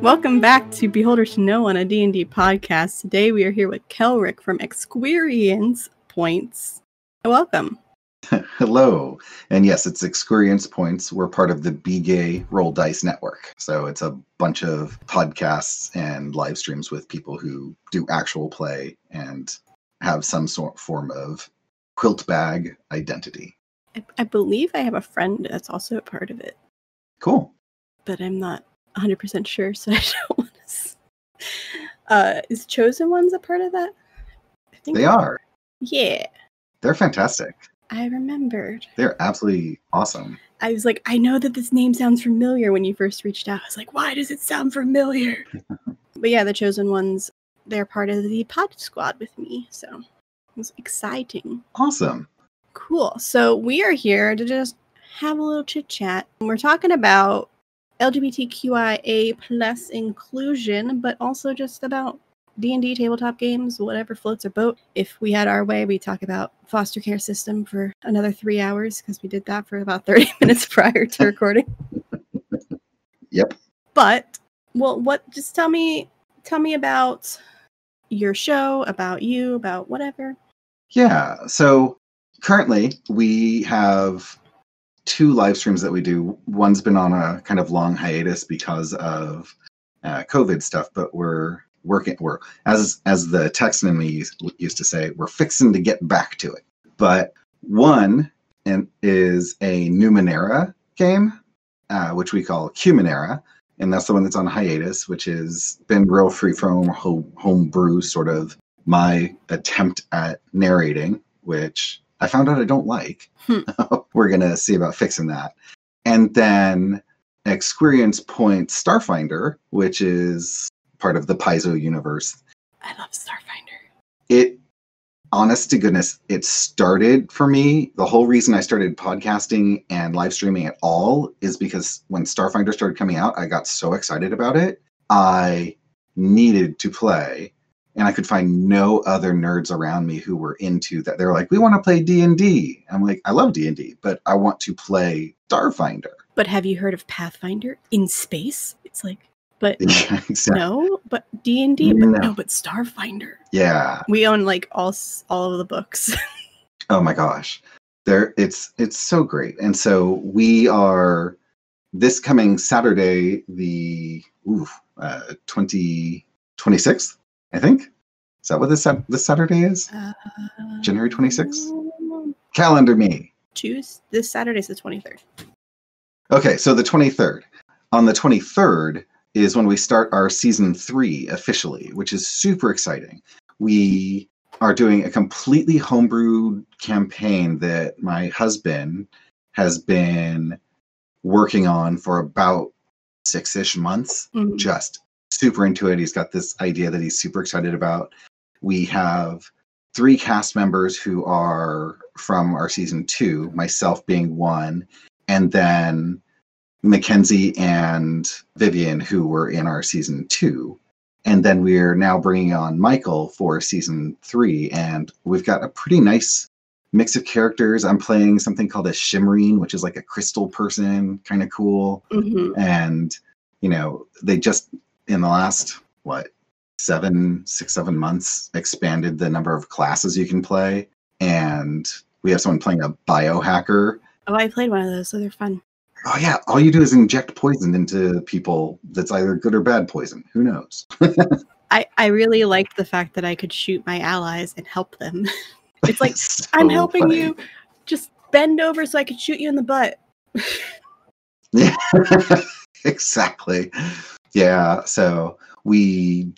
Welcome back to Beholder to Know on a D&D podcast. Today we are here with Kelrick from Exqueerience Points. Welcome. Hello. And yes, it's Exqueerience Points. We're part of the BGay Roll Dice Network. So it's a bunch of podcasts and live streams with people who do actual play and have some form of quiltbag identity. I believe I have a friend that's also a part of it. Cool. But I'm not 100% sure, so I don't want to... is Chosen Ones a part of that? I think they are. Yeah. They're fantastic. I remembered. They're absolutely awesome. I was like, I know that this name sounds familiar when you first reached out. I was like, why does it sound familiar? But yeah, the Chosen Ones, they're part of the pod squad with me, so it was exciting. Awesome. Cool. So we are here to just have a little chit chat. We're talking about LGBTQIA plus inclusion, but also just about D&D tabletop games, whatever floats our boat. If we had our way, we'd talk about foster care system for another 3 hours because we did that for about 30 minutes prior to recording. Yep. But, well, just tell me about your show, about you, about whatever. Yeah. So currently we have 2 live streams that we do. One's been on a kind of long hiatus because of COVID stuff, but we're as the Texan in me used to say, we're fixing to get back to it. But one is a Numenera game, which we call Cumenera, and that's the one that's on hiatus, which has been real free-from homebrew, sort of my attempt at narrating, which I found out I don't like. We're going to see about fixing that. And then Exqueerience Points Starfinder, which is part of the Paizo universe. I love Starfinder. It, honest to goodness, it started for me. The whole reason I started podcasting and live streaming at all is because when Starfinder started coming out, I got so excited about it. I needed to play, and I could find no other nerds around me who were into that. They're like, we want to play D&D. I'm like, I love D&D, but I want to play Starfinder. But have you heard of Pathfinder in space? It's like, but yeah, exactly. No, but D&D, but no, but Starfinder. Yeah. We own like all of the books. Oh my gosh. It's so great. And so we are this coming Saturday, the 26th, I think. Is that what this Saturday is? January 26th? Calendar me. This Saturday is the 23rd. Okay, so the 23rd. On the 23rd is when we start our season 3 officially, which is super exciting. We are doing a completely homebrewed campaign that my husband has been working on for about 6-ish months. Mm-hmm. Just super into it. He's got this idea that he's super excited about. We have 3 cast members who are from our season 2, myself being one, and then Mackenzie and Vivian, who were in our season 2. And then we're now bringing on Michael for season 3. And we've got a pretty nice mix of characters. I'm playing something called a Shimmerine, which is like a crystal person, kind of cool. Mm-hmm. And, you know, they just, in the last, 6-7 months, expanded the number of classes you can play. And we have someone playing a biohacker. Oh, I played one of those, so they're fun. Oh yeah, all you do is inject poison into people that's either good or bad poison. Who knows? I really liked the fact that I could shoot my allies and help them. It's like, so I'm helping funny. You. Just bend over so I could shoot you in the butt. Yeah, exactly. Yeah, so we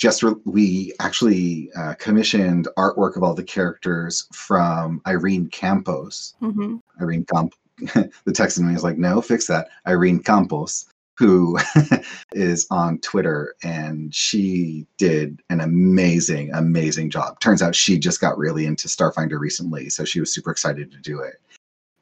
actually commissioned artwork of all the characters from Irene Campos. Mm-hmm. Irene Campos. The Texan me is like, no, fix that. Irene Campos, who is on Twitter, and she did an amazing, amazing job. Turns out she just got really into Starfinder recently, so she was super excited to do it.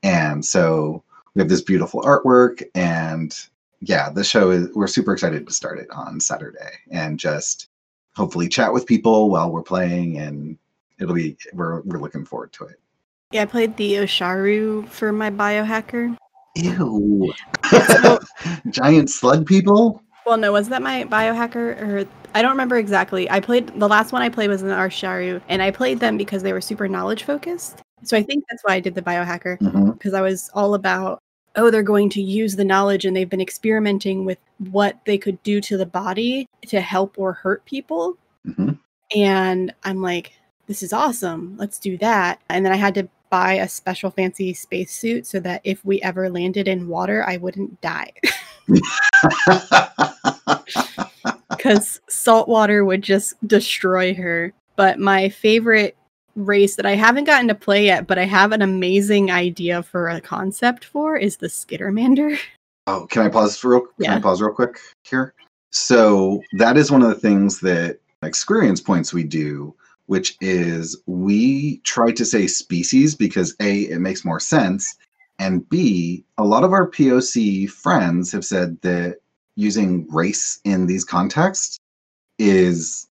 And so we have this beautiful artwork, and yeah, the show we're super excited to start it on Saturday and just hopefully chat with people while we're playing, and we're looking forward to it. Yeah, I played the Osharu for my biohacker. Ew. So, giant slug people? Well, no, was that my biohacker? Or I don't remember exactly. The last one I played was in Arsharu, and I played them because they were super knowledge focused. So I think that's why I did the biohacker, because I was all about, oh, they're going to use the knowledge and they've been experimenting with what they could do to the body to help or hurt people. And I'm like, this is awesome. Let's do that. And then I had to buy a special fancy spacesuit so that if we ever landed in water, I wouldn't die. Because salt water would just destroy her. But my favorite race that I haven't gotten to play yet, but I have an amazing idea for a concept for, is the Skittermander. Oh, can I pause real quick here? So that is one of the things that Exqueerience Points we do, which is we try to say species because A, it makes more sense, and B, a lot of our POC friends have said that using race in these contexts is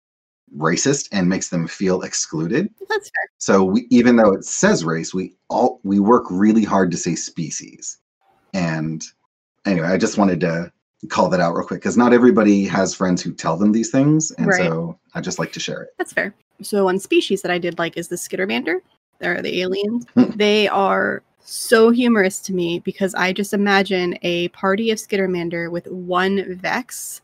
racist and makes them feel excluded. That's fair. So even though it says race, we work really hard to say species. And anyway, I just wanted to call that out real quick because not everybody has friends who tell them these things, and so I just like to share it. That's fair. So one species that I did like is the Skittermander. They're the aliens. They are so humorous to me because I just imagine a party of Skittermander with one Vex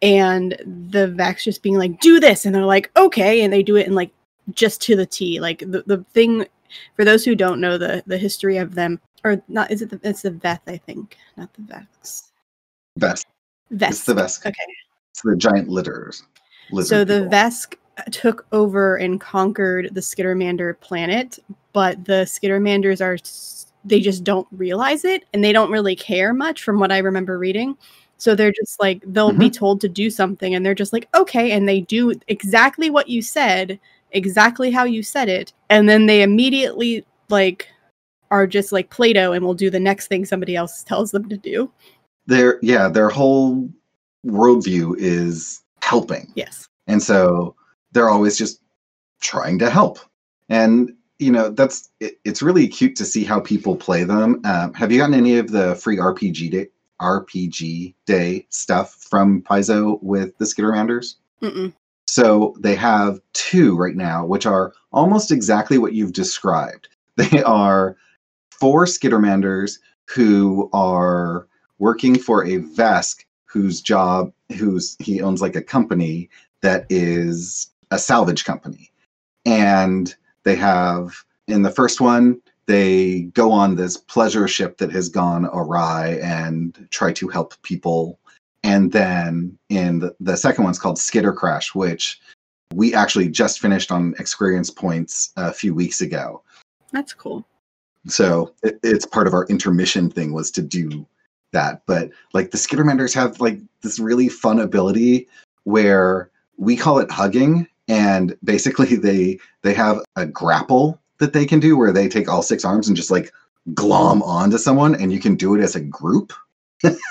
and the Vex just being like, do this, and they're like, okay, and they do it in like just to the T. Like the thing, for those who don't know the history of them, or not, it's the Veth, I think, not the Vex. Vesk. It's the Vesk. Okay. It's the giant lizard. So the Vesk took over and conquered the Skittermander planet, but the Skittermanders they just don't realize it, and they don't really care much from what I remember reading. So they're just like, they'll be told to do something, and they're just like, okay, and they do exactly what you said, exactly how you said it, and then they immediately like are just like Play-Doh and will do the next thing somebody else tells them to do. Their whole worldview is helping. Yes. And so they're always just trying to help. And, you know, it's really cute to see how people play them. Have you gotten any of the free RPG Day stuff from Paizo with the Skittermanders? So they have 2 right now, which are almost exactly what you've described. They are 4 Skittermanders who are working for a Vesk he owns like a company that is a salvage company. And they have, in the first one, they go on this pleasure ship that has gone awry and try to help people. And then in the second one's called Skitter Crash, which we actually just finished on Exqueerience Points a few weeks ago. That's cool. So it's part of our intermission thing was to do that. But like the Skittermanders have like this really fun ability where we call it hugging, and basically they have a grapple that they can do where they take all 6 arms and just like glom onto someone, and you can do it as a group.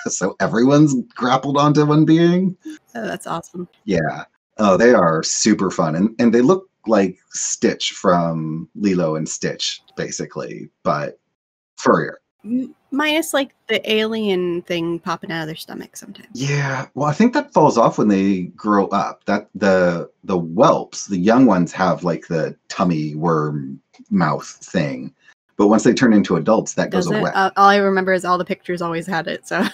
So everyone's grappled onto one being. Oh, that's awesome. Yeah. Oh, they are super fun. And they look like Stitch from Lilo and Stitch, basically, but furrier. Minus like the alien thing popping out of their stomach sometimes. Yeah, well, I think that falls off when they grow up. That the whelps, the young ones, have like the tummy worm mouth thing, but once they turn into adults, that goes away. All I remember is all the pictures always had it. So,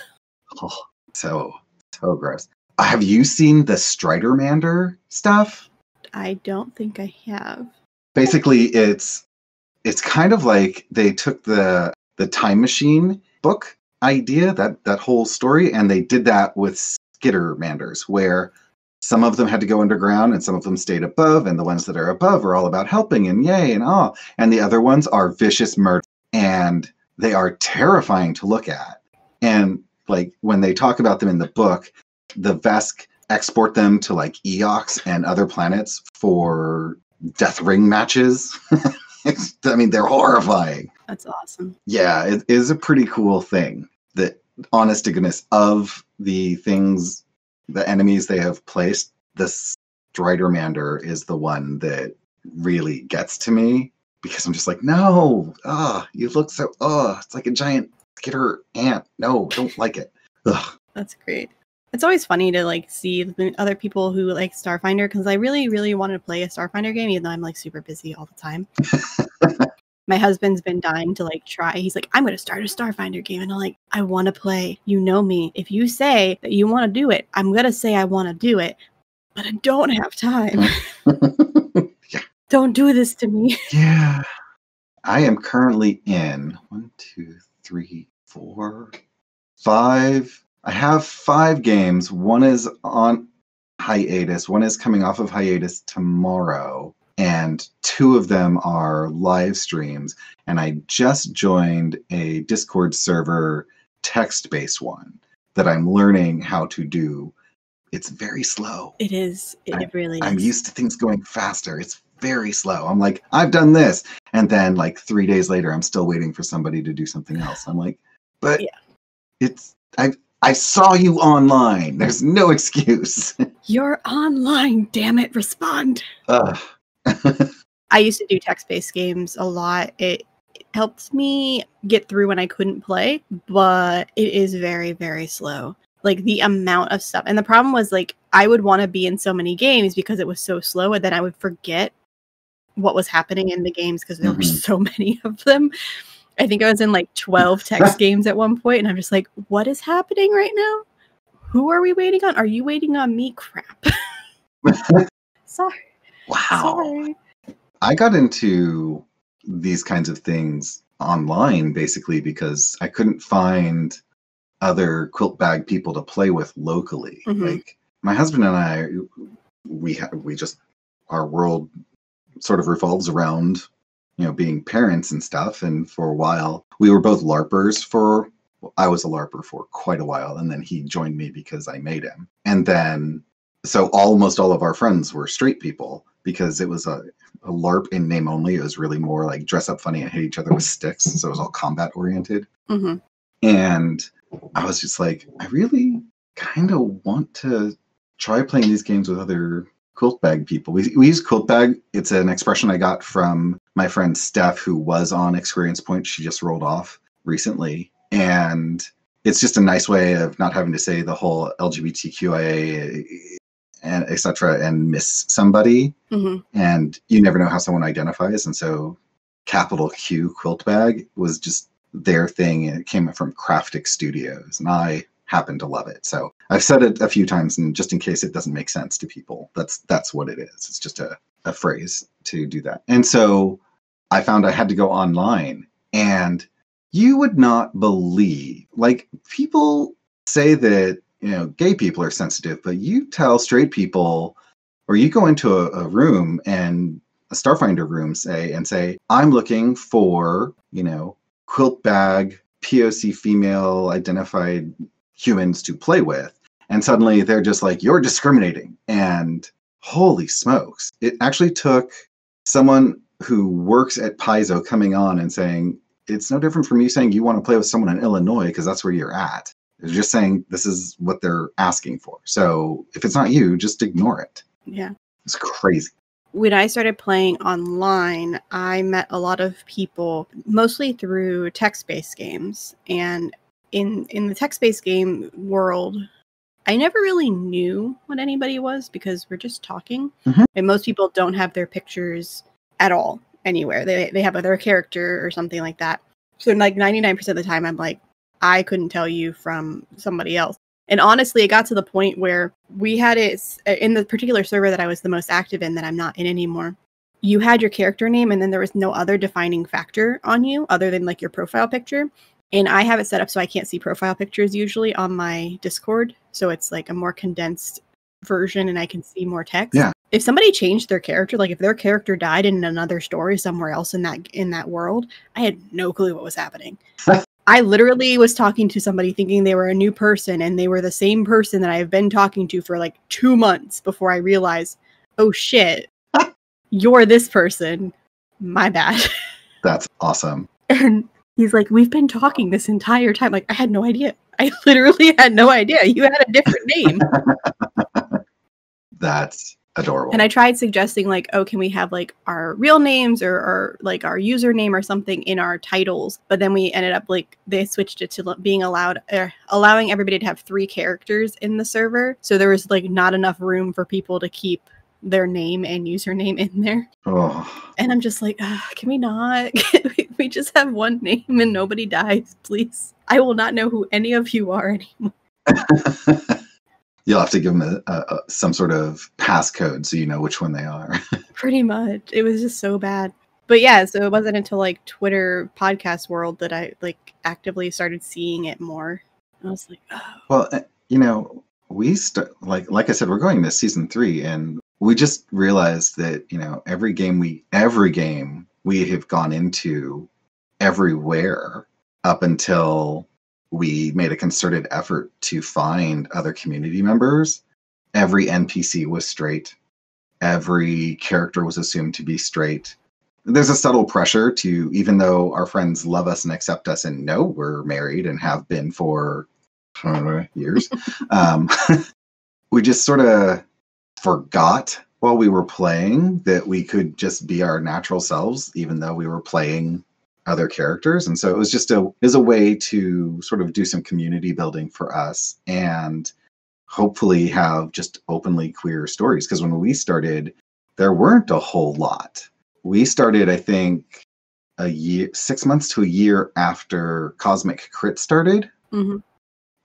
so gross. Have you seen the Stridermander stuff? I don't think I have. Basically, it's kind of like they took the Time Machine book idea, that whole story, and they did that with Skittermanders, where some of them had to go underground and some of them stayed above, and the ones that are above are all about helping and yay and ah, and the other ones are vicious murder, and they are terrifying to look at. And like when they talk about them in the book, the Vesk export them to like Eox and other planets for death ring matches. I mean, they're horrifying. That's awesome. Yeah, it is a pretty cool thing that, honest to goodness, of the things, the enemies they have placed, the Stridermander is the one that really gets to me, because I'm just like, no, you look so, it's like a giant skitter ant. No, don't like it. Ugh. That's great. It's always funny to like see the other people who like Starfinder, because I really, really wanted to play a Starfinder game, even though I'm like super busy all the time. My husband's been dying to like try. He's like, I'm going to start a Starfinder game. And I'm like, I want to play. You know me. If you say that you want to do it, I'm going to say I want to do it. But I don't have time. Yeah. Don't do this to me. Yeah. I am currently in 1, 2, 3, 4, 5. I have 5 games. One is on hiatus. One is coming off of hiatus tomorrow. And 2 of them are live streams. And I just joined a Discord server text-based one that I'm learning how to do. It's very slow. It is. It really is. I'm used to things going faster. It's very slow. I'm like, I've done this. And then like 3 days later, I'm still waiting for somebody to do something else. I'm like, but I saw you online. There's no excuse. You're online. Damn it. Respond. I used to do text-based games a lot. It helped me get through when I couldn't play, but it is very, very slow. Like the amount of stuff. And the problem was like, I would want to be in so many games because it was so slow, and then I would forget what was happening in the games because there were so many of them. I think I was in like 12 text games at one point, and I'm just like, what is happening right now? Who are we waiting on? Are you waiting on me? Crap. Sorry. Wow. Sorry. I got into these kinds of things online basically because I couldn't find other quilt bag people to play with locally. Like my husband and I, we just, our world sort of revolves around, you know, being parents and stuff. And for a while, we were both LARPers I was a LARPer for quite a while. And then he joined me because I made him. And then, so almost all of our friends were straight people because it was a LARP in name only. It was really more like dress up funny and hit each other with sticks. So it was all combat oriented. And I was just like, I really kind of want to try playing these games with other quilt bag people. We use quilt bag. It's an expression I got from my friend Steph, who was on Exqueerience Points. She just rolled off recently. And it's just a nice way of not having to say the whole LGBTQIA and etc. and miss somebody. And you never know how someone identifies. And so capital Q quilt bag was just their thing, and it came from Craftic Studios, and I happen to love it. So I've said it a few times, and just in case it doesn't make sense to people, that's what it is. It's just a phrase to do that. And so I found I had to go online, and you would not believe, like, people say that, you know, gay people are sensitive, but you tell straight people, or you go into a room, and a Starfinder room, say, I'm looking for, you know, quilt bag POC female identified humans to play with, and suddenly they're just like, you're discriminating. And holy smokes, it actually took someone who works at Paizo coming on and saying, it's no different from you saying you want to play with someone in Illinois because that's where you're at. They're just saying this is what they're asking for. So if it's not you, just ignore it. Yeah. It's crazy. When I started playing online, I met a lot of people, mostly through text-based games. And in the text-based game world, I never really knew what anybody was because we're just talking. And most people don't have their pictures at all anywhere. They have their character or something like that. So like 99% of the time, I'm like, I couldn't tell you from somebody else. And honestly, it got to the point where we had it in the particular server that I was the most active in, that I'm not in anymore. You had your character name, and then there was no other defining factor on you other than like your profile picture. And I have it set up so I can't see profile pictures usually on my Discord. So it's like a more condensed version and I can see more text. Yeah. If somebody changed their character, like if their character died in another story somewhere else in that world, I had no clue what was happening. I literally was talking to somebody thinking they were a new person, and they were the same person that I've been talking to for like 2 months before I realized, oh shit, you're this person. My bad. That's awesome. And he's like, we've been talking this entire time. Like, I had no idea. I literally had no idea. You had a different name. That's adorable. And I tried suggesting like, oh, can we have like our real names or like our username or something in our titles? But then we ended up like they switched it to being allowing everybody to have 3 characters in the server. So there was like not enough room for people to keep their name and username in there. Oh. And I'm just like, can we not? Can we just have one name and nobody dies, please? I will not know who any of you are anymore. You'll have to give them some sort of passcode so you know which one they are. Pretty much. It was just so bad. But yeah, so it wasn't until like Twitter podcast world that I like actively started seeing it more. I was like, oh. Well, you know, we like I said, we're going to season 3, and we just realized that, you know, every game we have gone into everywhere up until we made a concerted effort to find other community members. Every NPC was straight. Every character was assumed to be straight. There's a subtle pressure to, even though our friends love us and accept us and know we're married and have been for years, we just sort of forgot while we were playing that we could just be our natural selves, even though we were playing other characters. And so it was just a way to sort of do some community building for us and hopefully have just openly queer stories. Because when we started, there weren't a whole lot. We started, I think, 6 months to a year after Cosmic Crit started. Mm-hmm.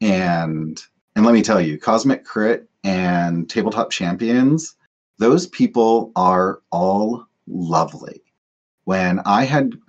And let me tell you, Cosmic Crit and Tabletop Champions, those people are all lovely. When I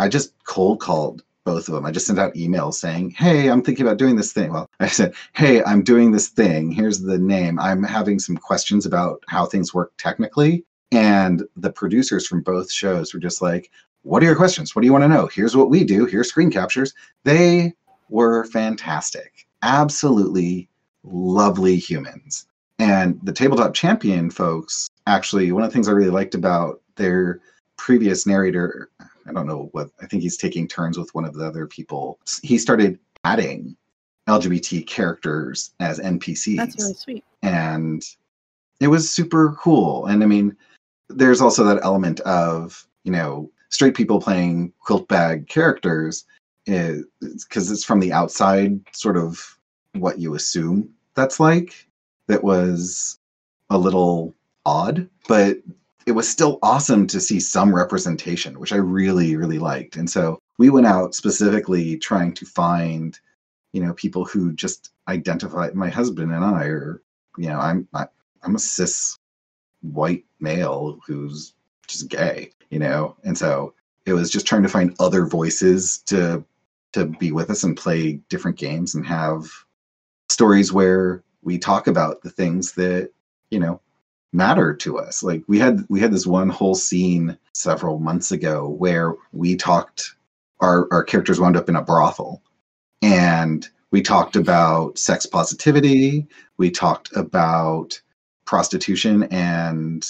just cold called both of them. I just sent out emails saying, hey, I'm thinking about doing this thing. Well, I said, hey, I'm doing this thing. Here's the name. I'm having some questions about how things work technically. And the producers from both shows were just like, what are your questions? What do you want to know? Here's what we do. Here's screen captures. They were fantastic. Absolutely lovely humans. And the Tabletop Champion folks, actually, one of the things I really liked about their previous narrator, I don't know what, I think he's taking turns with one of the other people. He started adding LGBT characters as NPCs. That's really sweet. And it was super cool. And I mean, there's also that element of, you know, straight people playing quiltbag characters because it's from the outside, sort of what you assume that's like. That was a little odd, but it was still awesome to see some representation, which I really, really liked. And so we went out specifically trying to find, you know, people who just identify. My husband and I are, you know, I'm a cis white male who's just gay, you know, and so it was just trying to find other voices to be with us and play different games and have stories where we talk about the things that, you know, matter to us. Like we had this one whole scene several months ago where we talked, our characters wound up in a brothel, and we talked about sex positivity, we talked about prostitution and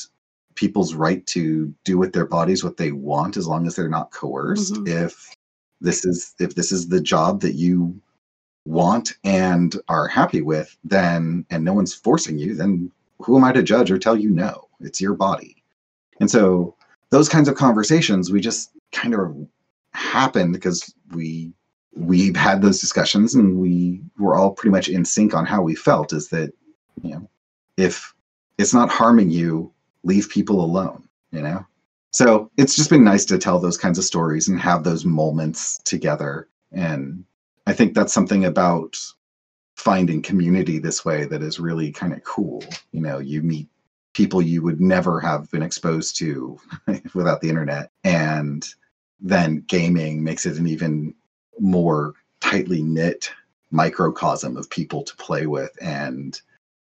people's right to do with their bodies what they want as long as they're not coerced. Mm-hmm. If this is the job that you want and are happy with, then, and no one's forcing you, then who am I to judge or tell you no? It's your body. And so those kinds of conversations, we just kind of happened because we've had those discussions and we were all pretty much in sync on how we felt, is that, you know, if it's not harming you, leave people alone, you know? So it's just been nice to tell those kinds of stories and have those moments together. And I think that's something about finding community this way that is really kind of cool. You know, you meet people you would never have been exposed to without the internet. And then gaming makes it an even more tightly knit microcosm of people to play with and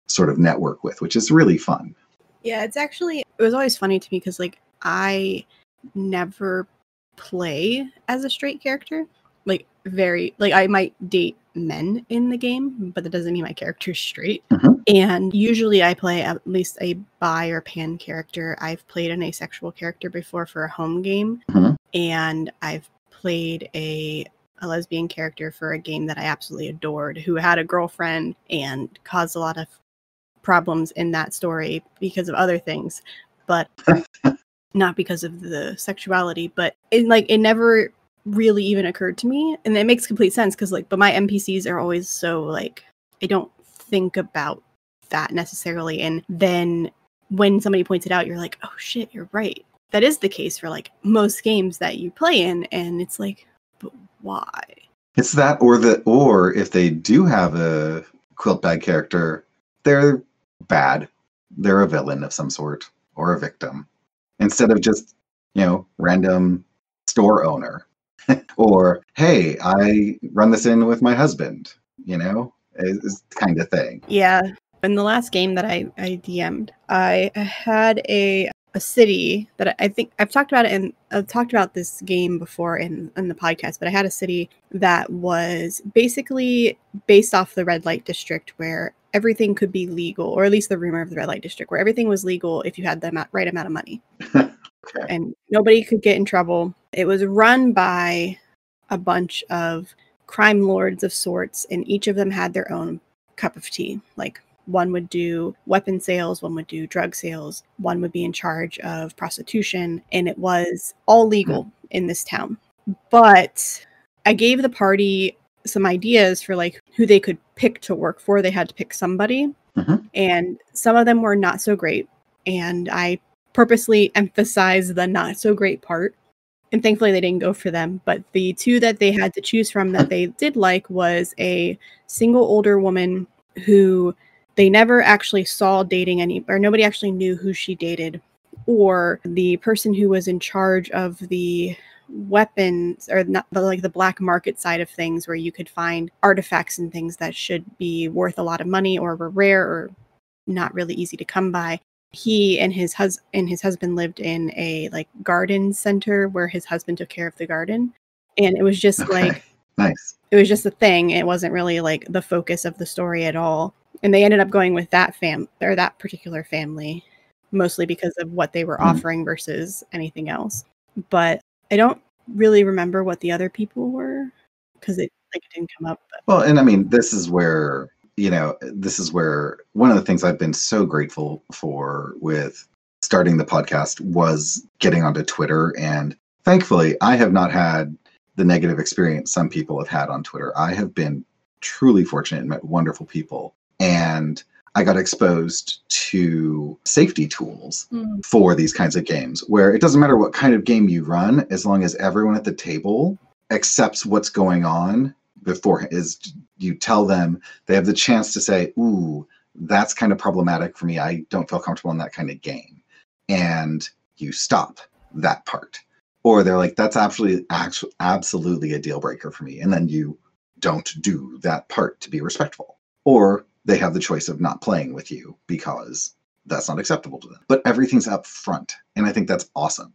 sort of network with, which is really fun. Yeah, it was always funny to me because like I never play as a straight character. Like I might date men in the game, but that doesn't mean my character's straight. Mm-hmm. And usually I play at least a bi or pan character. I've played an asexual character before for a home game, Mm-hmm. and I've played a lesbian character for a game that I absolutely adored, who had a girlfriend and caused a lot of problems in that story because of other things, but not because of the sexuality. But it never really even occurred to me, and it makes complete sense because but my NPCs are always so I don't think about that necessarily, and then when somebody points it out, you're like, oh shit, you're right. That is the case for most games that you play in, and it's but why? It's that, or if they do have a quilt bag character, they're bad. They're a villain of some sort or a victim, instead of just random store owner or hey, I run this in with my husband. Is kind of thing. Yeah. In the last game that I DM'd, I had a city that I think I've talked about it, and I've talked about this game before in the podcast, but I had a city that was basically based off the red light district where everything could be legal, or at least the rumor of the red light district, where everything was legal if you had the right amount of money. Okay. And nobody could get in trouble. It was run by a bunch of crime lords of sorts, and each of them had their own cup of tea. One would do weapon sales, one would do drug sales, one would be in charge of prostitution, and it was all legal in this town. But I gave the party some ideas for who they could pick to work for. They had to pick somebody, and some of them were not so great, and I purposely emphasized the not so great part, and thankfully they didn't go for them. But the two that they had to choose from that they did was a single older woman who they never actually saw dating or nobody actually knew who she dated, or the person who was in charge of the weapons, or not the black market side of things, where you could find artifacts and things that should be worth a lot of money or were rare or not really easy to come by. He and his husband lived in a garden center where his husband took care of the garden, and it was just nice. It was just a thing. It wasn't really the focus of the story at all. And they ended up going with that that particular family, mostly because of what they were offering versus anything else. But I don't really remember what the other people were because it didn't come up. But. Well, and I mean, this is where one of the things I've been so grateful for with starting the podcast was getting onto Twitter. And thankfully, I have not had the negative experience some people have had on Twitter. I have been truly fortunate and met wonderful people. And I got exposed to safety tools for these kinds of games, where it doesn't matter what kind of game you run, as long as everyone at the table accepts what's going on before you tell them, they have the chance to say, ooh, that's kind of problematic for me. I don't feel comfortable in that kind of game. And you stop that part. Or they're like, that's absolutely a deal breaker for me. And then you don't do that part to be respectful. Or they have the choice of not playing with you because that's not acceptable to them. But everything's up front. And I think that's awesome.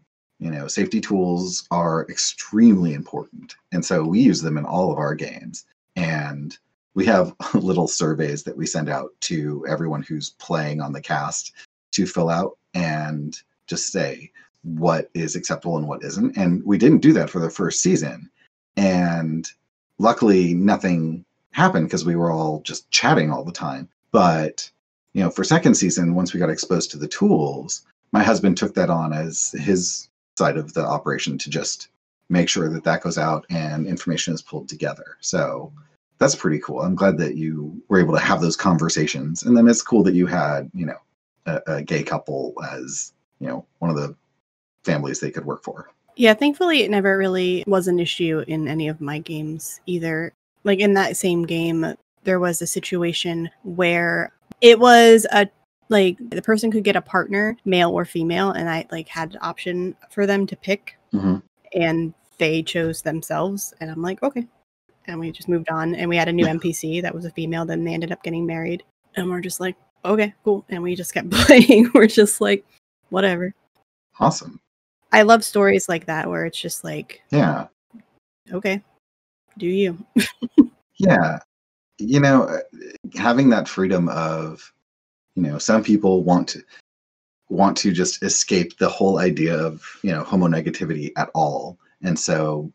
Safety tools are extremely important. And so we use them in all of our games. And we have little surveys that we send out to everyone who's playing on the cast to fill out and just say what is acceptable and what isn't. And we didn't do that for the first season. And luckily, nothing happened because we were all just chatting all the time. But, for second season, once we got exposed to the tools, my husband took that on as his side of the operation to just make sure that goes out and information is pulled together. So that's pretty cool. I'm glad that you were able to have those conversations. And then it's cool that you had, a gay couple as, one of the families they could work for. Yeah, thankfully it never really was an issue in any of my games either. In that same game, there was a situation where it was the person could get a partner, male or female, and I had an option for them to pick, and they chose themselves, and I'm like, okay. And we just moved on, and we had a new NPC that was a female, then they ended up getting married, and we're just like, okay, cool. And we just kept playing. We're just like, whatever. Awesome. I love stories like that where it's just yeah, okay, do you? Yeah. Having that freedom of, some people want to just escape the whole idea of, homonegativity at all. And so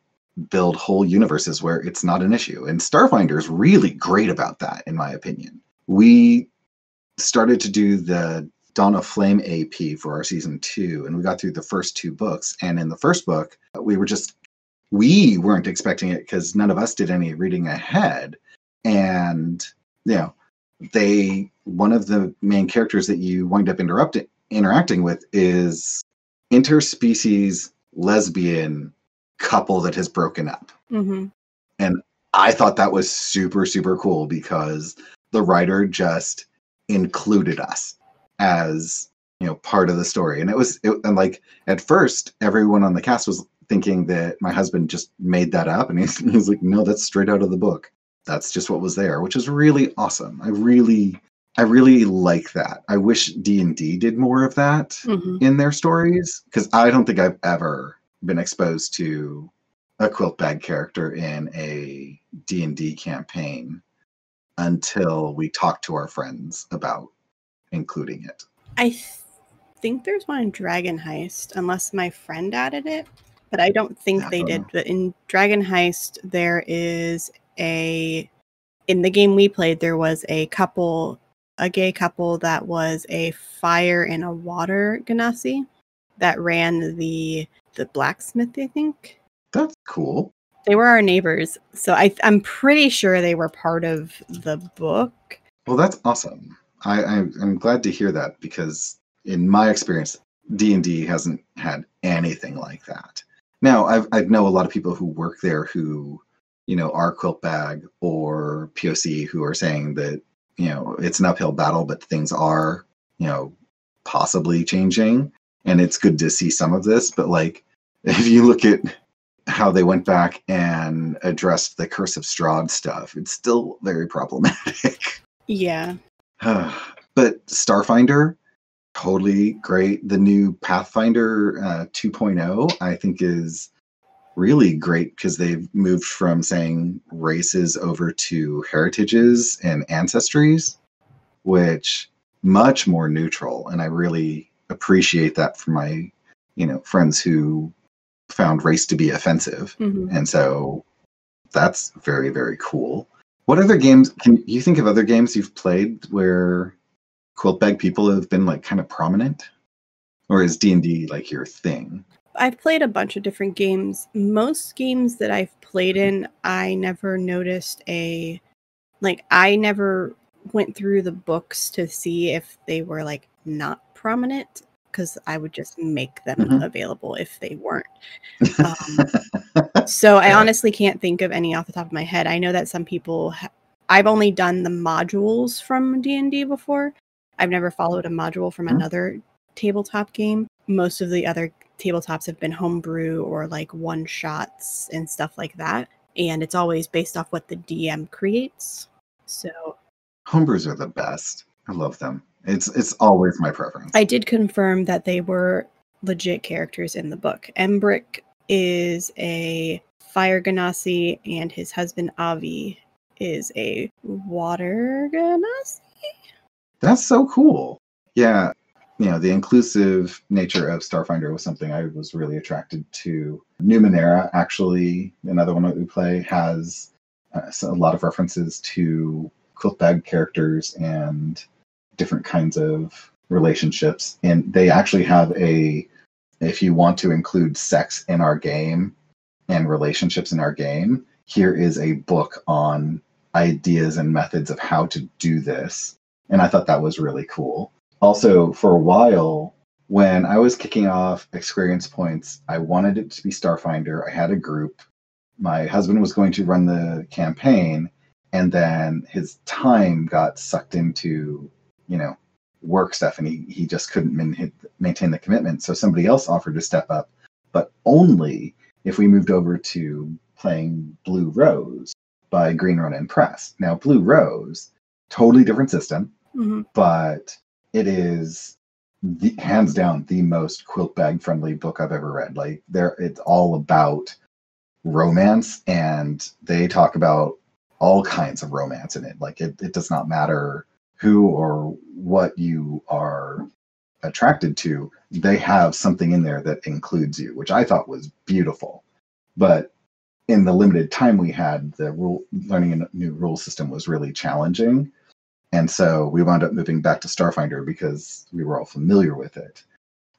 build whole universes where it's not an issue. And Starfinder is really great about that, in my opinion. We started to do the Dawn of Flame AP for our season 2, and we got through the first 2 books. And in the first book, we weren't expecting it because none of us did any reading ahead. And one of the main characters that you wind up interacting with is interspecies lesbian couple that has broken up. Mm-hmm. And I thought that was super, super cool because the writer just included us as, part of the story. And and like at first, everyone on the cast was thinking that my husband just made that up. And he's like, no, that's straight out of the book. That's just what was there, which is really awesome. I really like that. I wish D&D did more of that in their stories, because I don't think I've ever been exposed to a quiltbag character in a D&D campaign until we talked to our friends about including it. I think there's one in Dragon Heist, unless my friend added it, but I don't think they did. But in Dragon Heist, there is in the game we played, there was a gay couple that was a fire and a water ganassi that ran the blacksmith, I think. That's cool. They were our neighbors, so I'm pretty sure they were part of the book. Well, that's awesome. I'm glad to hear that, because in my experience, D&D hasn't had anything like that. Now, I know a lot of people who work there who, are quiltbag or POC, who are saying that, it's an uphill battle, but things are, possibly changing. And it's good to see some of this. But like, if you look at how they went back and addressed the Curse of Strahd stuff, it's still very problematic. Yeah. But Starfinder, totally great. The new Pathfinder 2.0, I think, is really great because they've moved from saying races over to heritages and ancestries, which much more neutral. And I really appreciate that for my, friends who found race to be offensive. And so that's very, very cool. What other games, can you think of other games you've played where quiltbag people have been like kind of prominent? Or is D&D like your thing? I've played a bunch of different games. Most games that I've played in, I never noticed I never went through the books to see if they were like not prominent, because I would just make them available if they weren't. So I honestly can't think of any off the top of my head. I know that some people, I've only done the modules from D&D before. I've never followed a module from another tabletop game. Most of the other tabletops have been homebrew or like one-shots and stuff like that. And it's always based off what the DM creates. So homebrews are the best. I love them. It's always my preference. I did confirm that they were legit characters in the book. Embrick is a fire ganassi, and his husband Avi is a water ganassi. That's so cool. Yeah, the inclusive nature of Starfinder was something I was really attracted to. Numenera, actually, another one that we play, has a lot of references to quiltbag characters and different kinds of relationships. And they actually have if you want to include sex in our game and relationships in our game, here is a book on ideas and methods of how to do this. And I thought that was really cool. Also, for a while, when I was kicking off Exqueerience Points, I wanted it to be Starfinder. I had a group. My husband was going to run the campaign, and then his time got sucked into, work stuff, and he just couldn't maintain the commitment. So somebody else offered to step up, but only if we moved over to playing Blue Rose by Green Ronin Press. Now, Blue Rose, totally different system, but it is hands down the most quiltbag friendly book I've ever read. Like, it's all about romance, and they talk about all kinds of romance in it. Like, it does not matter who or what you are attracted to, they have something in there that includes you, which I thought was beautiful. But in the limited time we had, learning a new rule system was really challenging. And so we wound up moving back to Starfinder because we were all familiar with it.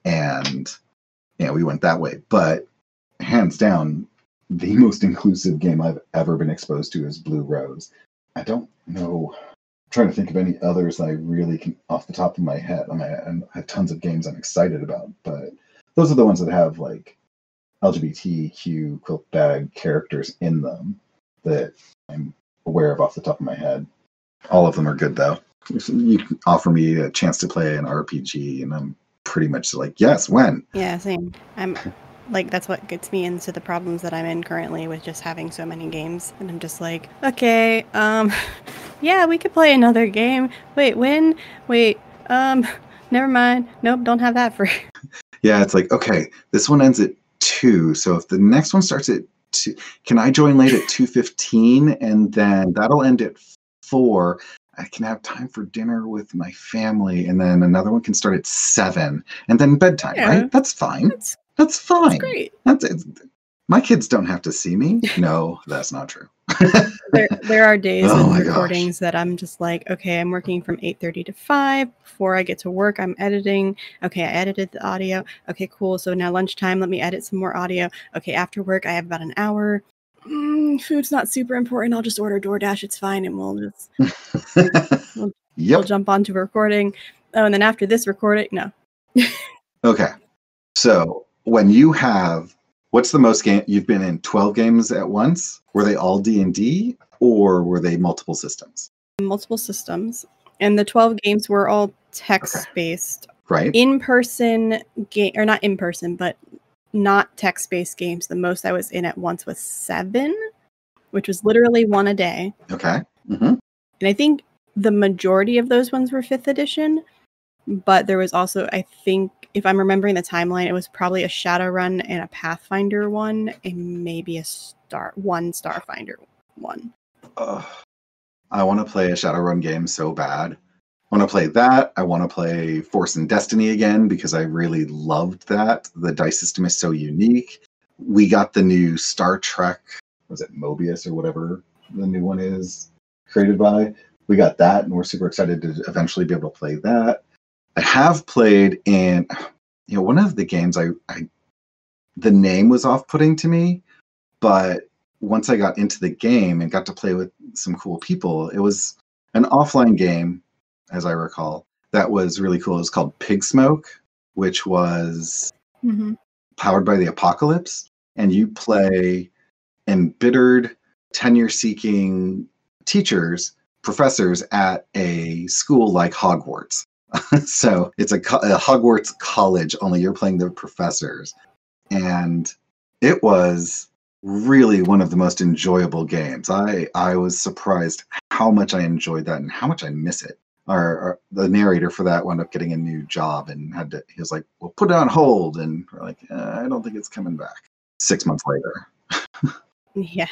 And we went that way. But hands down, the most inclusive game I've ever been exposed to is Blue Rose. I don't know. I'm trying to think of any others that I really can off the top of my head. I have tons of games I'm excited about, but those are the ones that have like LGBTQ quiltbag characters in them that I'm aware of off the top of my head. All of them are good though. If you can offer me a chance to play an RPG, and I'm pretty much like, yes, when? Yeah, same. I'm like, that's what gets me into the problems that I'm in currently with just having so many games. And I'm just like, okay, yeah, we could play another game. Wait, when? Wait, never mind. Nope, don't have that free. Yeah, it's like, okay, this one ends at 2. So if the next one starts at 2, can I join late at 2:15? And then that'll end at 4. I can have time for dinner with my family, and then another one can start at 7, and then bedtime, right? That's fine. That's fine. That's great. My kids don't have to see me. No, that's not true. There are days and recordings that I'm just like, okay, I'm working from 8:30 to 5. Before I get to work, I'm editing. Okay, I edited the audio. Okay, cool. So now lunchtime, let me edit some more audio. Okay, after work, I have about an hour. Food's not super important. I'll just order DoorDash. It's fine, and we'll just we'll jump onto a recording. Oh, and then after this recording, no. Okay, so when you have, what's the most game you've been in? 12 games at once? Were they all D&D, or were they multiple systems? Multiple systems, and the 12 games were all text-based. Right. In-person game, or not in-person, but not text-based games. The most I was in at once was 7, which was literally 1 a day. Okay. Mm-hmm. And I think the majority of those ones were 5th edition, but there was also, I think, if I'm remembering the timeline, it was probably a Shadowrun and a Pathfinder one, and maybe one Starfinder one. I want to play a Shadowrun game so bad. I want to play that. I want to play Force and Destiny again because I really loved that. The dice system is so unique. We got the new Star Trek, was it Mobius or whatever the new one is created by? We got that, and we're super excited to eventually be able to play that. I have played in, one of the games the name was off-putting to me, but once I got into the game and got to play with some cool people, it was an offline game, as I recall, that was really cool. It was called Pig Smoke, which was powered by the apocalypse, and you play embittered, tenure-seeking professors at a school like Hogwarts. So it's a Hogwarts college, only you're playing the professors. And it was really one of the most enjoyable games. I was surprised how much I enjoyed that and how much I miss it. The narrator for that wound up getting a new job and he was like, well, put it on hold. And we're like, I don't think it's coming back. 6 months later. Yeah.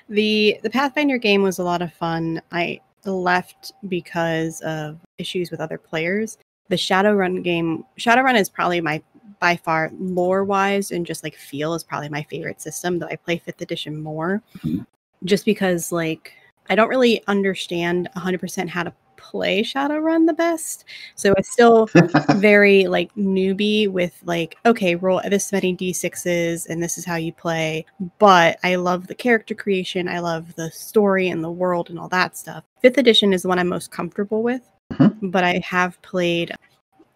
The Pathfinder game was a lot of fun. I left because of issues with other players. The Shadowrun is probably by far lore-wise and just like feel is probably my favorite system, though I play 5th edition more. Just because like I don't really understand 100% how to play Shadowrun the best. So it's still very like newbie with like, okay, roll this many d6s and this is how you play. But I love the character creation. I love the story and the world and all that stuff. 5th edition is the one I'm most comfortable with. But I've played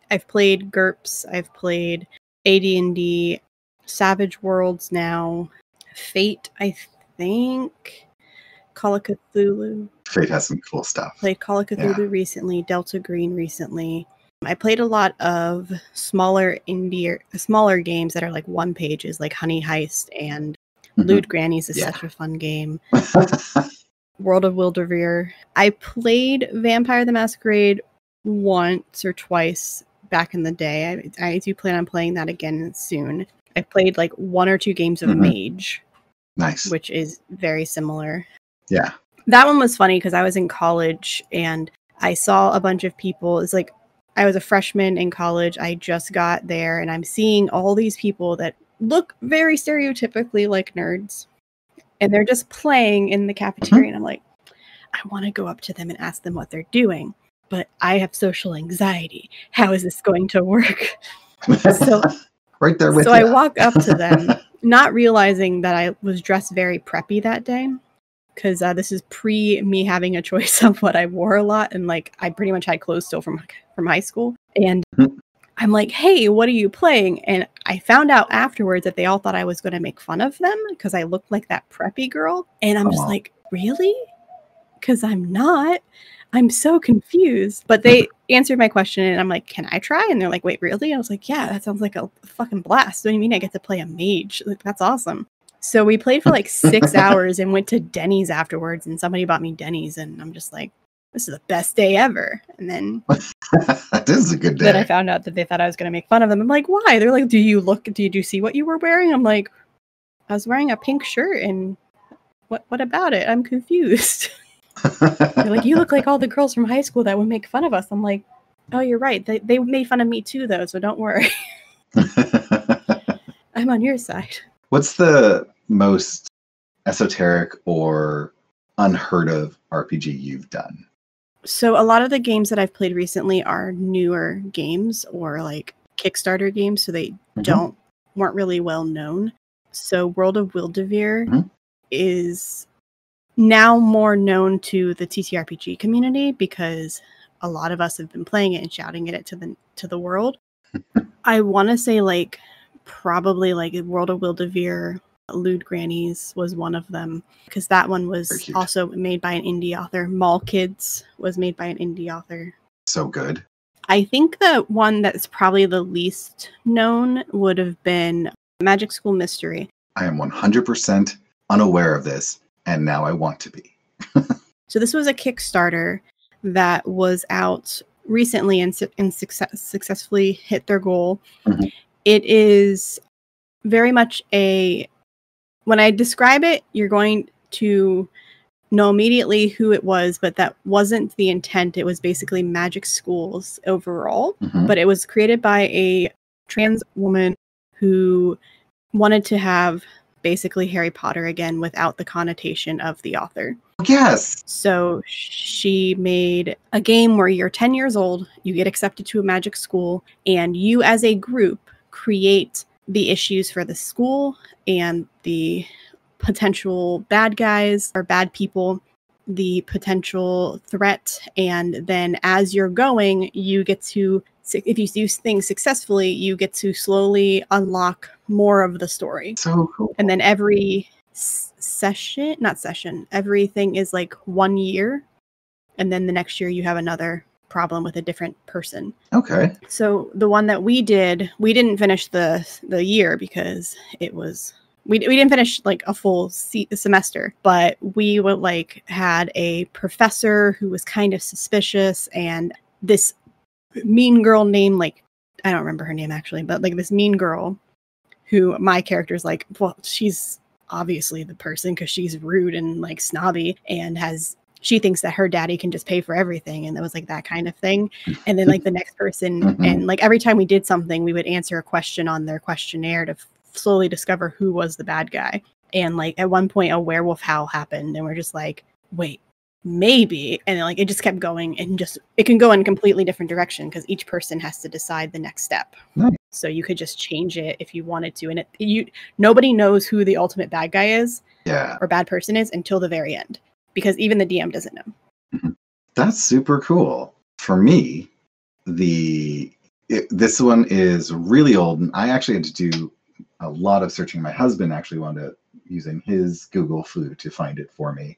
GURPS, I've played AD&D, Savage Worlds now, Fate, I think, Call of Cthulhu. Fate has some cool stuff. Played Call of Cthulhu recently, Delta Green recently. I played a lot of smaller games that are like one pages, like Honey Heist and Loot Grannies is such a fun game. World of Wilderveer. I played Vampire the Masquerade once or twice back in the day. I do plan on playing that again soon. I played like 1 or 2 games of Mage. Nice. Which is very similar. Yeah. That one was funny because I was in college and I saw a bunch of people. It's like I was a freshman in college. I just got there and I'm seeing all these people that look very stereotypically like nerds. And they're just playing in the cafeteria. And I'm like, I want to go up to them and ask them what they're doing. but I have social anxiety. How is this going to work? So right there with so you. I walk up to them, not realizing that I was dressed very preppy that day, because this is pre me having a choice of what I wore a lot, and like I pretty much had clothes still from high school. And I'm like, hey, what are you playing? And I found out afterwards that they all thought I was going to make fun of them because I looked like that preppy girl. And I'm just like, really? Because I'm not. I'm so confused. But they answered my question, and I'm like, can I try? And they're like, wait, really? I was like, yeah, that sounds like a fucking blast. What do you mean I get to play a mage? Like, that's awesome. So we played for like 6 hours and went to Denny's afterwards, and somebody bought me Denny's, and I'm just like, this is the best day ever. And then this is a good day. Then I found out that they thought I was going to make fun of them. I'm like, why? They're like, did you see what you were wearing? I'm like, I was wearing a pink shirt, and what about it? I'm confused. They're like, you look like all the girls from high school that would make fun of us. I'm like, oh, you're right. They made fun of me too, though, so don't worry. I'm on your side. What's the most esoteric or unheard of RPG you've done? So a lot of the games that I've played recently are newer games or like Kickstarter games, so they weren't really well known. So World of Wildevere is now more known to the TTRPG community because a lot of us have been playing it and shouting it to the world. I want to say like probably like World of Wildevere, Lewd Grannies was one of them, because that one was also made by an indie author. Mall Kids was made by an indie author. So good. I think the one that's probably the least known would have been Magic School Mystery. I am 100% unaware of this, and now I want to be. So this was a Kickstarter that was out recently and successfully hit their goal. It is very much when I describe it, you're going to know immediately who it was, but that wasn't the intent. It was basically magic schools overall, but it was created by a trans woman who wanted to have basically Harry Potter again without the connotation of the author. Yes. So she made a game where you're 10 years old, you get accepted to a magic school, and you as a group create the issues for the school and the potential bad guys or bad people, the potential threat, and then as you're going, you get to, if you do things successfully, you get to slowly unlock more of the story. So cool. And then every everything is like 1 year, and then the next year you have another problem with a different person. Okay. So the one that we did, we didn't finish the year because it was we didn't finish like a full semester, but we would like had a professor who was kind of suspicious, and this mean girl named, like, I don't remember her name actually, but like this mean girl who my character's like, well, she's obviously the person because she's rude and like snobby and she thinks that her daddy can just pay for everything. And that was like that kind of thing. And then like the next person, and like every time we did something, we would answer a question on their questionnaire to slowly discover who was the bad guy. And like at one point a werewolf howl happened, and we're just like, wait, maybe. And like it just kept going, and just it can go in a completely different direction because each person has to decide the next step. Nice. So you could just change it if you wanted to. And nobody knows who the ultimate bad guy is or bad person is until the very end, because even the DM doesn't know. That's super cool. For me, this one is really old, and I actually had to do a lot of searching. My husband actually wound up using his Google flu to find it for me.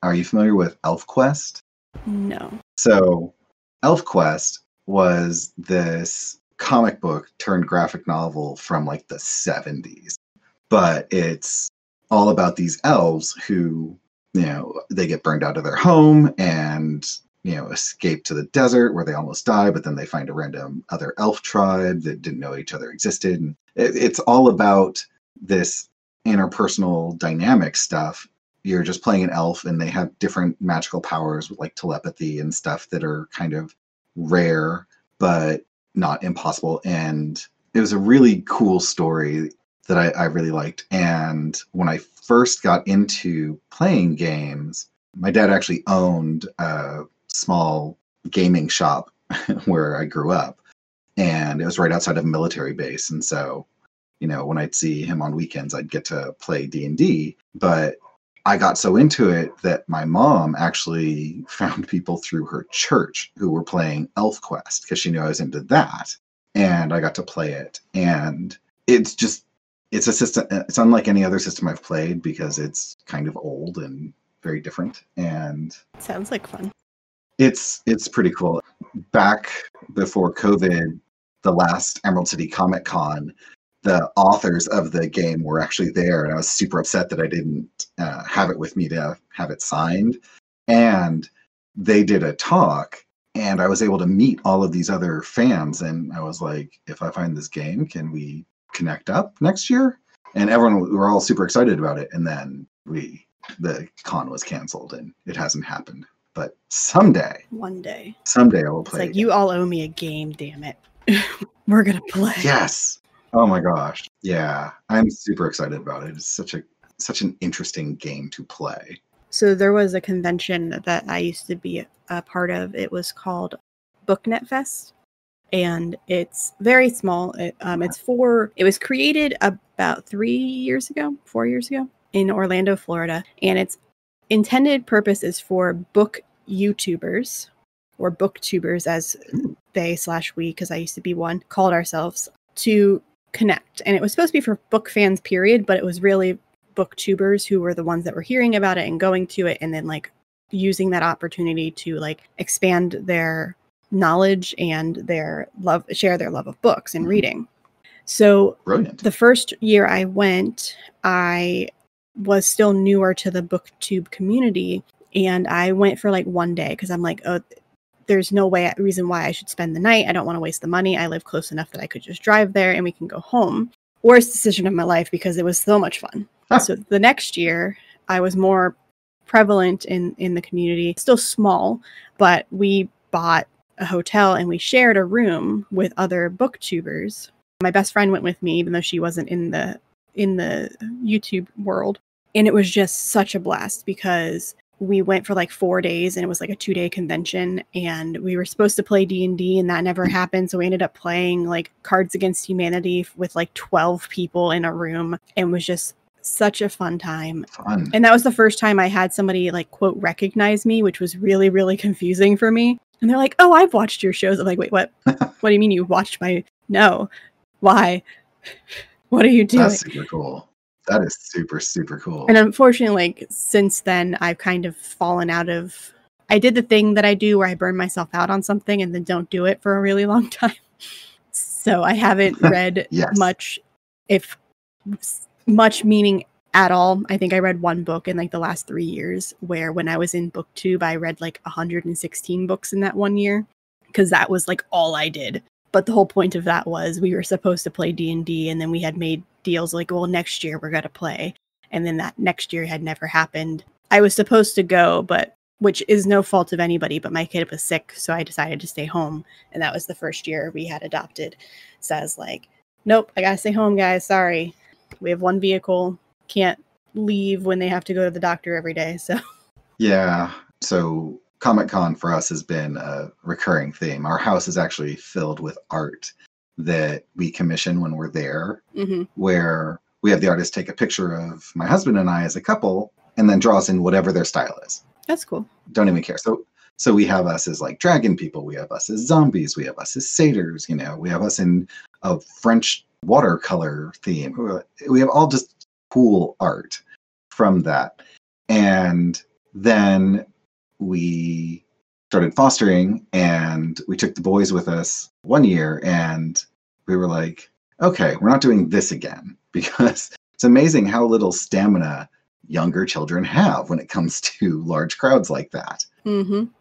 Are you familiar with ElfQuest? No. So ElfQuest was this comic book turned graphic novel from like the 70s. But it's all about these elves who, they get burned out of their home and, escape to the desert where they almost die, but then they find a random other elf tribe that didn't know each other existed. And it's all about this interpersonal dynamic stuff. You're just playing an elf, and they have different magical powers with like telepathy and stuff that are kind of rare, but not impossible. And it was a really cool story that I really liked. And when I first got into playing games, my dad actually owned a small gaming shop where I grew up, and it was right outside of a military base. And so, when I'd see him on weekends, I'd get to play D&D. But I got so into it that my mom actually found people through her church who were playing ElfQuest because she knew I was into that. And I got to play it. And it's a system. It's unlike any other system I've played because it's kind of old and very different. And sounds like fun. It's pretty cool. Back before COVID, the last Emerald City Comic Con, the authors of the game were actually there, and I was super upset that I didn't have it with me to have it signed. And they did a talk, and I was able to meet all of these other fans, and I was like, if I find this game, can we connect up next year? And we were all super excited about it, and then the con was canceled, and it hasn't happened. But someday I will play. It's like, you all owe me a game, damn it. We're gonna play. Yes. Oh my gosh. Yeah. I'm super excited about it. It's such an interesting game to play. So there was a convention that I used to be a part of. It was called BookNet Fest, and it's very small. It was created about 4 years ago in Orlando, Florida, and its intended purpose is for book YouTubers, or booktubers as they/we, because I used to be one, called ourselves, to connect. And it was supposed to be for book fans, period, but it was really booktubers who were the ones that were hearing about it and going to it, and then like using that opportunity to like expand their knowledge and share their love of books and reading. So Brilliant. The first year I went, I was still newer to the booktube community, and I went for like one day because I'm like, oh, there's no reason why I should spend the night. I don't want to waste the money. I live close enough that I could just drive there and we can go home. Worst decision of my life because it was so much fun. So the next year, I was more prevalent in the community. Still small, but we bought a hotel and we shared a room with other booktubers. My best friend went with me, even though she wasn't in the YouTube world. And it was just such a blast because we went for like 4 days, and it was like a 2-day convention, and we were supposed to play D&D, and that never happened. So we ended up playing like Cards Against Humanity with like 12 people in a room, and it was just such a fun time. And that was the first time I had somebody like, quote, recognize me, which was really, really confusing for me. And they're like, oh, I've watched your shows. I'm like, wait, what? What do you mean you watched No. Why? What are you doing? That's super cool. That is super, super cool. And unfortunately, like, since then, I've kind of fallen out of... I did the thing that I do where I burn myself out on something and then don't do it for a really long time. So I haven't read much, if much meaning at all. I think I read one book in like the last 3 years, where when I was in BookTube, I read like 116 books in that 1 year, because that was like all I did. But the whole point of that was we were supposed to play D&D, and then we had made deals like, well, next year we're going to play. And then that next year had never happened. I was supposed to go, but which is no fault of anybody, but my kid was sick, so I decided to stay home. And that was the first year we had adopted. So I was like, nope, I got to stay home, guys. Sorry. We have one vehicle. Can't leave when they have to go to the doctor every day. So yeah. So Comic-Con for us has been a recurring theme. Our house is actually filled with art that we commission when we're there, where we have the artist take a picture of my husband and I as a couple and then draw us in whatever their style is. That's cool. Don't even care. So we have us as like dragon people. We have us as zombies. We have us as satyrs. We have us in a French watercolor theme. We have all just cool art from that. And then we started fostering, and we took the boys with us 1 year, and we were like, okay, we're not doing this again, because it's amazing how little stamina younger children have when it comes to large crowds like that.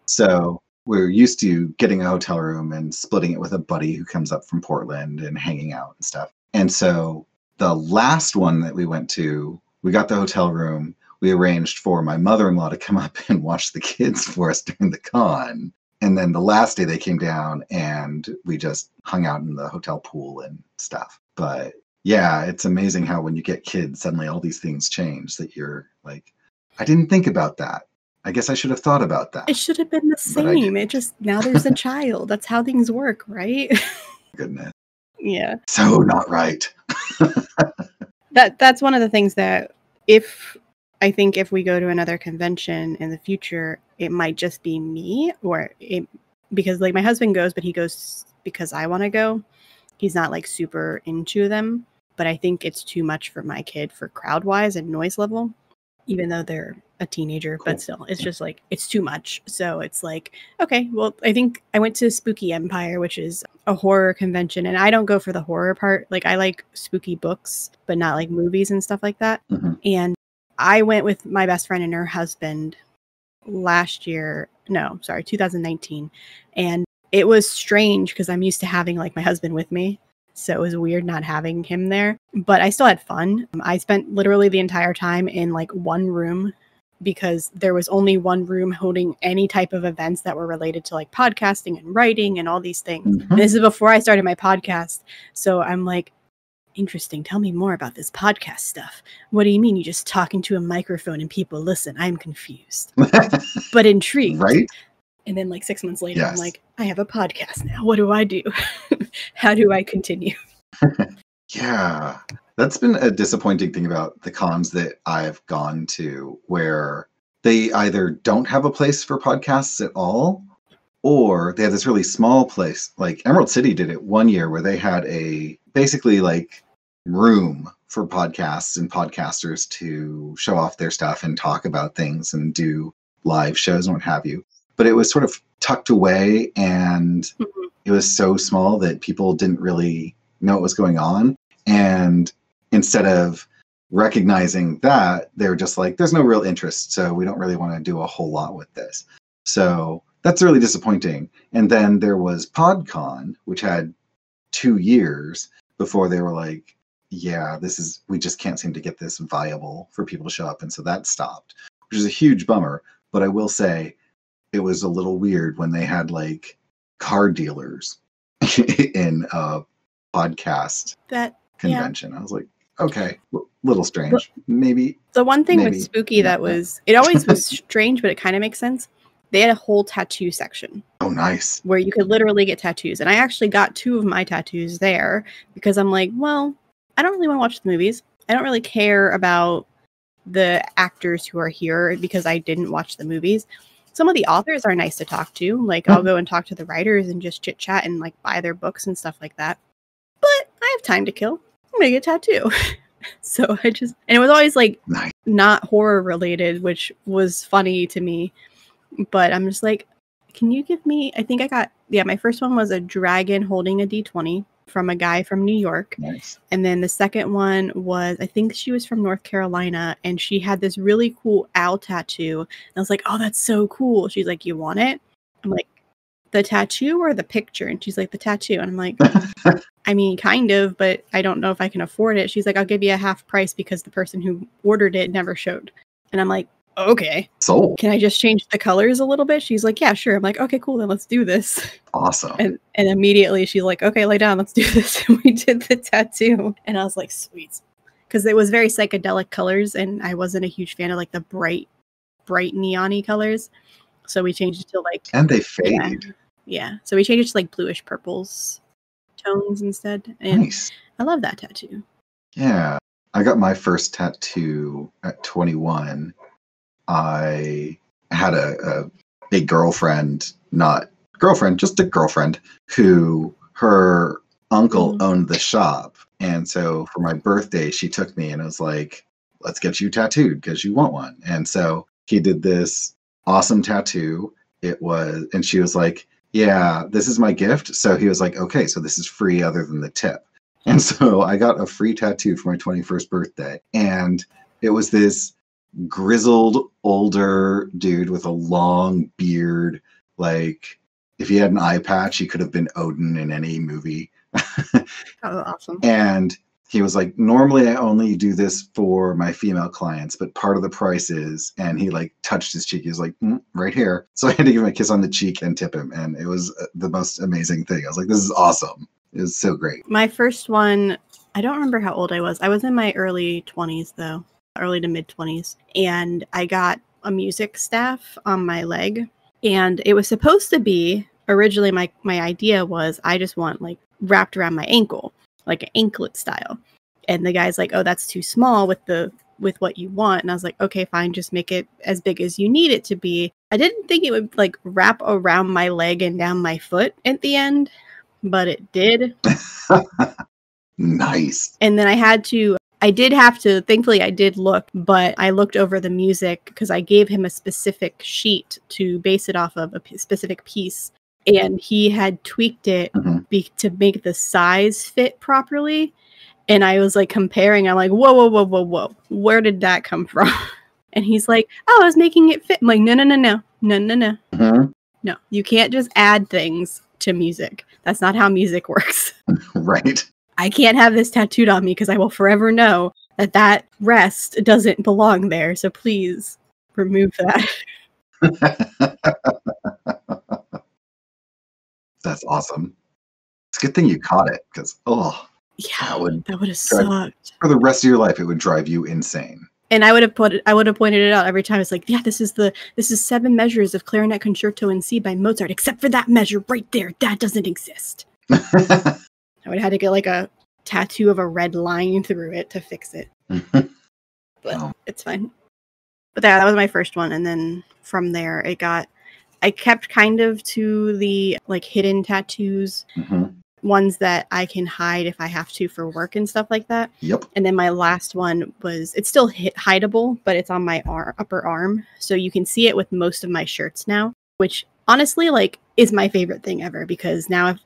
So we're used to getting a hotel room and splitting it with a buddy who comes up from Portland and hanging out and stuff. And so the last one that we went to, we got the hotel room. We arranged for my mother-in-law to come up and watch the kids for us during the con. And then the last day they came down and we just hung out in the hotel pool and stuff. But yeah, it's amazing how when you get kids, suddenly all these things change that you're like, I didn't think about that. I guess I should have thought about that. It should have been the same. It just, now there's a child. That's how things work, right? Goodness. Yeah. So not right. That's one of the things that I think if we go to another convention in the future, it might just be me, because like my husband goes, but he goes because I want to go. He's not like super into them, but I think it's too much for my kid for crowd wise and noise level, even though they're a teenager, cool. But still, it's just like, it's too much. So it's like, okay, well, I think I went to Spooky Empire, which is a horror convention, and I don't go for the horror part. Like, I like spooky books, but not like movies and stuff like that. Mm-hmm. And I went with my best friend and her husband 2019. And it was strange because I'm used to having like my husband with me. So it was weird not having him there, but I still had fun. I spent literally the entire time in like one room because there was only one room holding any type of events that were related to like podcasting and writing and all these things. Mm-hmm. And this is before I started my podcast. So I'm like, interesting. Tell me more about this podcast stuff. What do you mean you just talk into a microphone and people listen? I'm confused, but intrigued. Right? And then like 6 months later, Yes. I'm like, I have a podcast now. What do I do? How do I continue? Yeah. That's been a disappointing thing about the cons that I've gone to, where they either don't have a place for podcasts at all, or they have this really small place. Like Emerald City did it one year where they had a basically like room for podcasts and podcasters to show off their stuff and talk about things and do live shows and what have you. But it was sort of tucked away, and Mm-hmm. it was so small that people didn't really know what was going on. And instead of recognizing that, they were just like, there's no real interest, so we don't really want to do a whole lot with this. So that's really disappointing. And then there was PodCon, which had 2 years before they were like, yeah, we just can't seem to get this viable for people to show up. And so that stopped, which is a huge bummer. But I will say it was a little weird when they had like car dealers in a podcast convention. I was like, okay, little strange. Maybe. The one thing with Spooky it always was strange, but it kind of makes sense. They had a whole tattoo section. Oh, nice. Where you could literally get tattoos. And I actually got 2 of my tattoos there because I'm like, well, I don't really want to watch the movies. I don't really care about the actors who are here because I didn't watch the movies. Some of the authors are nice to talk to. Like, I'll go and talk to the writers and just chit chat and like buy their books and stuff like that. But I have time to kill. I'm gonna get a tattoo. So and it was always like not horror related, which was funny to me. But I'm just like, can you give me, I think I got, my first one was a dragon holding a D20 from a guy from New York. Nice. And then the second one was, I think she was from North Carolina, and she had this really cool owl tattoo. And I was like, oh, that's so cool. She's like, you want it? I'm like, the tattoo or the picture? And she's like, the tattoo. And I'm like, I mean, kind of, but I don't know if I can afford it. She's like, I'll give you a half price because the person who ordered it never showed. And I'm like, okay. So can I just change the colors a little bit? She's like, yeah, sure. I'm like, okay, cool. Then let's do this. Awesome. And immediately she's like, okay, lay down. Let's do this. And we did the tattoo. And I was like, sweet. Because it was very psychedelic colors. And I wasn't a huge fan of like the bright neon-y colors. So we changed it to like. And they fade. Yeah. So we changed it to like bluish purples tones instead. And nice. I love that tattoo. Yeah. I got my first tattoo at 21. I had a girlfriend, not girlfriend, just a girlfriend, who her uncle owned the shop. And so for my birthday, she took me and was like, let's get you tattooed because you want one. And so he did this awesome tattoo. And she was like, yeah, this is my gift. So he was like, okay, so this is free other than the tip. And so I got a free tattoo for my 21st birthday. And it was this grizzled older dude with a long beard. Like if he had an eye patch, he could have been Odin in any movie. Oh, awesome. And he was like, normally I only do this for my female clients, but part of the price is, and he like touched his cheek. He was like, right here. So I had to give him a kiss on the cheek and tip him. And it was the most amazing thing. I was like, this is awesome. It was so great. My first one, I don't remember how old I was. I was in my early 20s though. Early to mid 20s. And I got a music staff on my leg. And it was supposed to be, originally my idea was I just want like wrapped around my ankle, like an anklet style. And the guy's like, oh, that's too small with what you want. And I was like, okay, fine, just make it as big as you need it to be. I didn't think it would like wrap around my leg and down my foot at the end, but it did. Nice. And then I did have to, thankfully I did look, but I looked over the music because I gave him a specific sheet to base it off of, a specific piece. And he had tweaked it to make the size fit properly. And I was like comparing, I'm like, whoa. Where did that come from? And he's like, oh, I was making it fit. I'm like, no. No, you can't just add things to music. That's not how music works. Right. I can't have this tattooed on me because I will forever know that rest doesn't belong there. So please remove that. That's awesome. It's a good thing you caught it because, yeah, that would have sucked. For the rest of your life, it would drive you insane. And I would have pointed it out every time. It's like, yeah, this is 7 measures of clarinet concerto in C by Mozart, except for that measure right there. That doesn't exist. I would have had to get like a tattoo of a red line through it to fix it. But it's fine. But that was my first one. And then from there, I kept kind of to the like hidden tattoos. Ones that I can hide if I have to for work and stuff like that. Yep. And then my last one it's still hideable, but it's on my upper arm. So you can see it with most of my shirts now, which honestly like is my favorite thing ever because now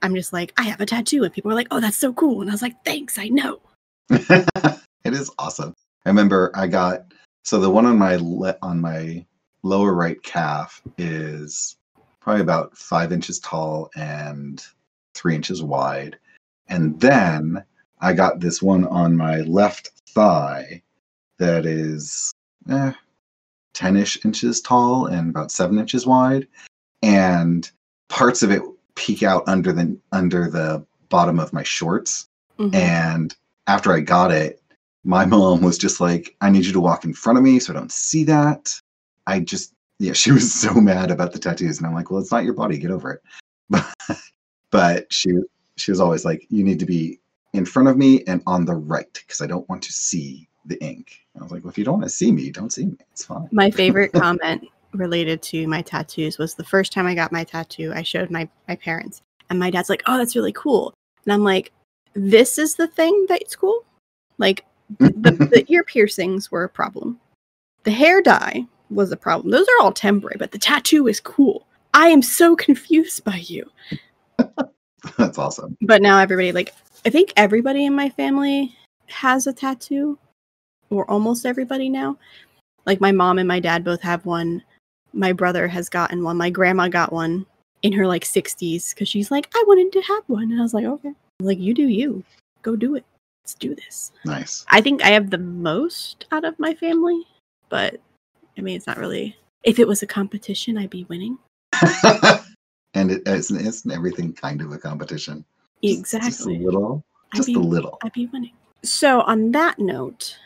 I'm just like, I have a tattoo and people are like, oh, that's so cool. And I was like, thanks, I know. It is awesome. I remember so the one on my lower right calf is probably about 5 inches tall and 3 inches wide. And then I got this one on my left thigh that is 10-ish inches tall and about 7 inches wide. And parts of it peek out under the bottom of my shorts. And after I got it, my mom was just like, I need you to walk in front of me so I don't see that. She was so mad about the tattoos. And I'm like, well, it's not your body. Get over it. But she was always like, you need to be in front of me and on the right because I don't want to see the ink. I was like, well, if you don't want to see me, don't see me. It's fine. My favorite comment related to my tattoos was the first time I got my tattoo, I showed my parents. And my dad's like, oh, that's really cool. And I'm like, this is the thing that's cool? Like, the ear piercings were a problem. The hair dye was a problem. Those are all temporary, but the tattoo is cool. I am so confused by you. That's awesome. But now everybody, like, I think everybody in my family has a tattoo, or almost everybody now. Like, my mom and my dad both have one. My brother has gotten one. My grandma got one in her, like, 60s, because she's like, I wanted to have one. And I was like, okay. Like, you do you. Go do it. Let's do this. Nice. I think I have the most out of my family, but, I mean, it's not really... If it was a competition, I'd be winning. And isn't everything kind of a competition? Exactly. Just a little. Just a little. I'd be winning. So on that note,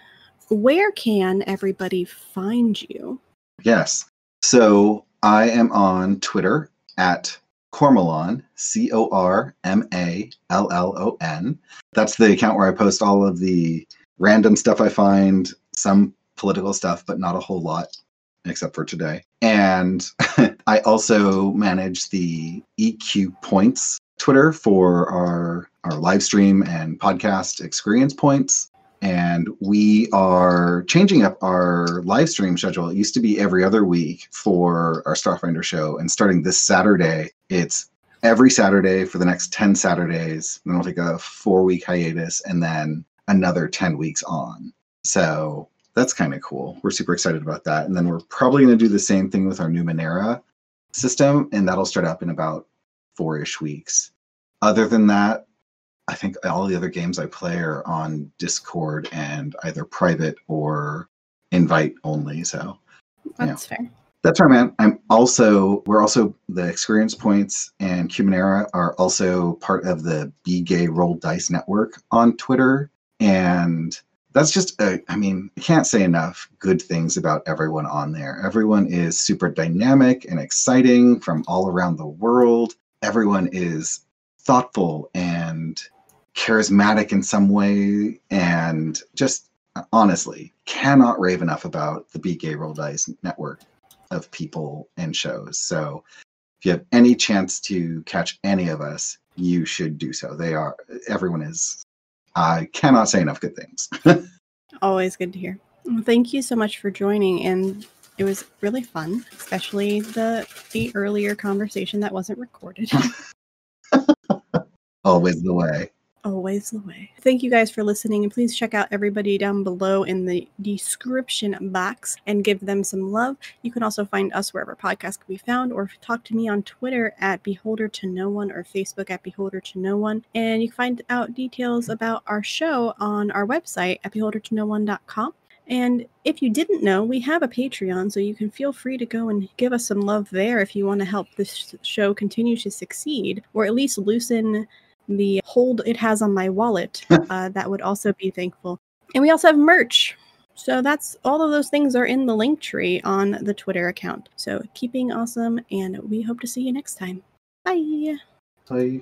where can everybody find you? Yes. So I am on Twitter at Cormallon, CORMALLON. That's the account where I post all of the random stuff I find, some political stuff, but not a whole lot, except for today. And I also manage the EQ Points Twitter for our live stream and podcast Exqueerience Points. And we are changing up our live stream schedule. It used to be every other week for our Starfinder show. And starting this Saturday, it's every Saturday for the next 10 Saturdays. Then we'll take a 4-week hiatus and then another 10 weeks on. So that's kind of cool. We're super excited about that. And then we're probably going to do the same thing with our Numenera system. And that'll start up in about 4-ish weeks. Other than that, I think all the other games I play are on Discord and either private or invite only. So that's fair. That's right, man. We're also the Exqueerience Points and Numenera are also part of the Be Gay Roll Dice Network on Twitter. And that's just, I mean, I can't say enough good things about everyone on there. Everyone is super dynamic and exciting from all around the world. Everyone is thoughtful and charismatic in some way, and just honestly cannot rave enough about the Be Gay Roll Dice network of people and shows. So if you have any chance to catch any of us, you should do so. Everyone is, I cannot say enough good things. Always good to hear. Well, thank you so much for joining, and it was really fun, especially the earlier conversation that wasn't recorded. Always the way. Always the way. Thank you guys for listening, and please check out everybody down below in the description box and give them some love. You can also find us wherever podcasts can be found, or talk to me on Twitter at BeholderToNoOne or Facebook at BeholderToNoOne. And you can find out details about our show on our website at BeholderToNoOne.com. And if you didn't know, we have a Patreon, so you can feel free to go and give us some love there if you want to help this show continue to succeed, or at least loosen the hold it has on my wallet. That would also be thankful. And we also have merch. So that's all of those things are in the link tree on the Twitter account. So keep being awesome, and we hope to see you next time. Bye. Bye.